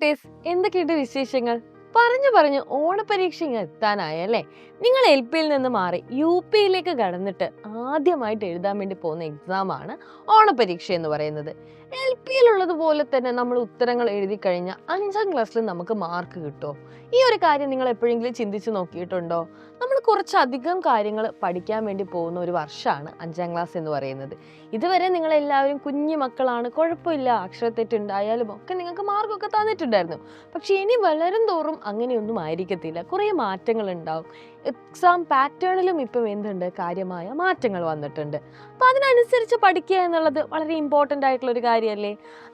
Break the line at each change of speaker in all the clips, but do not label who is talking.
കുട്ടീസ്, എന്തൊക്കെയുണ്ട് വിശേഷങ്ങൾ? പറഞ്ഞു ഓണപരീക്ഷ ഇങ്ങ് എത്താനായല്ലേ? നിങ്ങൾ എൽ പിയിൽ നിന്ന് മാറി യു പിയിലേക്ക് കടന്നിട്ട് ആദ്യമായിട്ട് എഴുതാൻ വേണ്ടി പോകുന്ന എക്സാമാണ് ഓണപരീക്ഷ എന്ന് പറയുന്നത്. എൽ പിയിലുള്ളതുപോലെ തന്നെ നമ്മൾ ഉത്തരങ്ങൾ എഴുതി കഴിഞ്ഞാൽ 5ാം ക്ലാസ്സിൽ നമുക്ക് മാർക്ക് കിട്ടുമോ? ഈ ഒരു കാര്യം നിങ്ങൾ എപ്പോഴെങ്കിലും ചിന്തിച്ച് നോക്കിയിട്ടുണ്ടോ? നമ്മൾ കുറച്ചധികം കാര്യങ്ങൾ പഠിക്കാൻ വേണ്ടി പോകുന്ന ഒരു വർഷമാണ് 5ാം ക്ലാസ് എന്ന് പറയുന്നത്. ഇതുവരെ നിങ്ങളെല്ലാവരും കുഞ്ഞു മക്കളാണ്, കുഴപ്പമില്ല, അക്ഷരത്തെറ്റുണ്ടായാലും ഒക്കെ നിങ്ങൾക്ക് മാർക്കൊക്കെ തന്നിട്ടുണ്ടായിരുന്നു. പക്ഷെ ഇനി വളരും തോറും അങ്ങനെയൊന്നും ആയിരിക്കത്തില്ല, കുറേ മാറ്റങ്ങൾ ഉണ്ടാവും. എക്സാം പാറ്റേണിലും ഇപ്പം എന്തുണ്ട്, കാര്യമായ മാറ്റങ്ങൾ വന്നിട്ടുണ്ട്. അപ്പം അതിനനുസരിച്ച് പഠിക്കുക എന്നുള്ളത് വളരെ ഇമ്പോർട്ടൻ്റ് ആയിട്ടുള്ള ഒരു കാര്യമല്ലേ?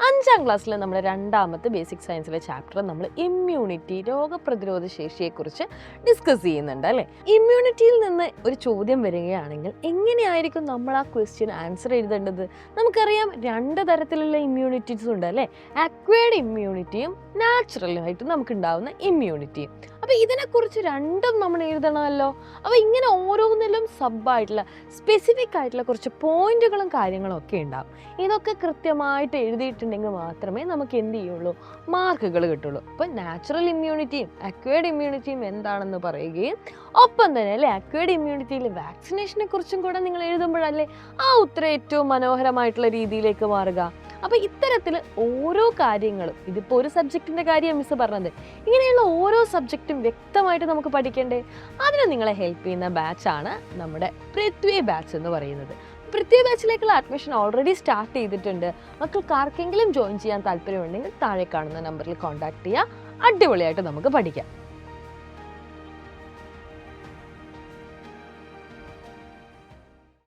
5ാം ക്ലാസ്സിൽ നമ്മുടെ 2ാമത്തെ ബേസിക് സയൻസിലെ ചാപ്റ്റർ നമ്മൾ ഇമ്മ്യൂണിറ്റി, രോഗപ്രതിരോധ ശേഷിയെക്കുറിച്ച് ഡിസ്കസ് ചെയ്യുന്നുണ്ട് അല്ലേ? ഇമ്മ്യൂണിറ്റിയിൽ നിന്ന് ഒരു ചോദ്യം വരികയാണെങ്കിൽ എങ്ങനെയായിരിക്കും നമ്മൾ ആ ക്വസ്റ്റ്യൻ ആൻസർ എഴുതേണ്ടത്? നമുക്കറിയാം 2 തരത്തിലുള്ള ഇമ്മ്യൂണിറ്റീസ് ഉണ്ട് അല്ലേ? അക്വയർഡ് ഇമ്മ്യൂണിറ്റിയും നാച്ചുറലായിട്ട് നമുക്ക് ഉണ്ടാവുന്ന ഇമ്മ്യൂണിറ്റിയും. അപ്പോൾ ഇതിനെക്കുറിച്ച് രണ്ടും നമ്മൾ എഴുതണമല്ലോ. അപ്പോൾ ഇങ്ങനെ ഓരോന്നിലും സബ്ബായിട്ടുള്ള സ്പെസിഫിക് ആയിട്ടുള്ള കുറച്ച് പോയിന്റുകളും കാര്യങ്ങളും ഒക്കെ ഉണ്ടാവും. ഇതൊക്കെ കൃത്യമായിട്ട് എഴുതിയിട്ടുണ്ടെങ്കിൽ മാത്രമേ നമുക്ക് എന്ത് ചെയ്യുള്ളൂ, മാർക്കുകൾ കിട്ടുള്ളൂ. അപ്പോൾ നാച്ചുറൽ ഇമ്മ്യൂണിറ്റിയും അക്വയർഡ് ഇമ്മ്യൂണിറ്റിയും എന്താണെന്ന് പറയുകയും ഒപ്പം തന്നെ അല്ലേ അക്വയർഡ് ഇമ്മ്യൂണിറ്റിയിൽ വാക്സിനേഷനെ കുറിച്ചും കൂടെ നിങ്ങൾ എഴുതുമ്പോഴല്ലേ ആ ഉത്തരം ഏറ്റവും മനോഹരമായിട്ടുള്ള രീതിയിലേക്ക് മാറുക. അപ്പോൾ ഇത്തരത്തിൽ ഓരോ കാര്യങ്ങളും, ഇതിപ്പോൾ ഒരു സബ്ജക്റ്റിൻ്റെ കാര്യം മിസ് പറഞ്ഞത്, ഇങ്ങനെയുള്ള ഓരോ സബ്ജക്റ്റും വ്യക്തമായിട്ട് നമുക്ക് പഠിക്കണ്ടേ? അതിന് നിങ്ങളെ ഹെൽപ്പ് ചെയ്യുന്ന ബാച്ചാണ് നമ്മുടെ പൃഥ്വി ബാച്ച് എന്ന് പറയുന്നത്. പൃഥ്വി ബാച്ചിലേക്കുള്ള അഡ്മിഷൻ ഓൾറെഡി സ്റ്റാർട്ട് ചെയ്തിട്ടുണ്ട്. മക്കൾക്ക് ആർക്കെങ്കിലും ജോയിൻ ചെയ്യാൻ താല്പര്യമുണ്ടെങ്കിൽ താഴെ കാണുന്ന നമ്പറിൽ കോൺടാക്ട് ചെയ്യുക. അടിപൊളിയായിട്ട് നമുക്ക് പഠിക്കാം.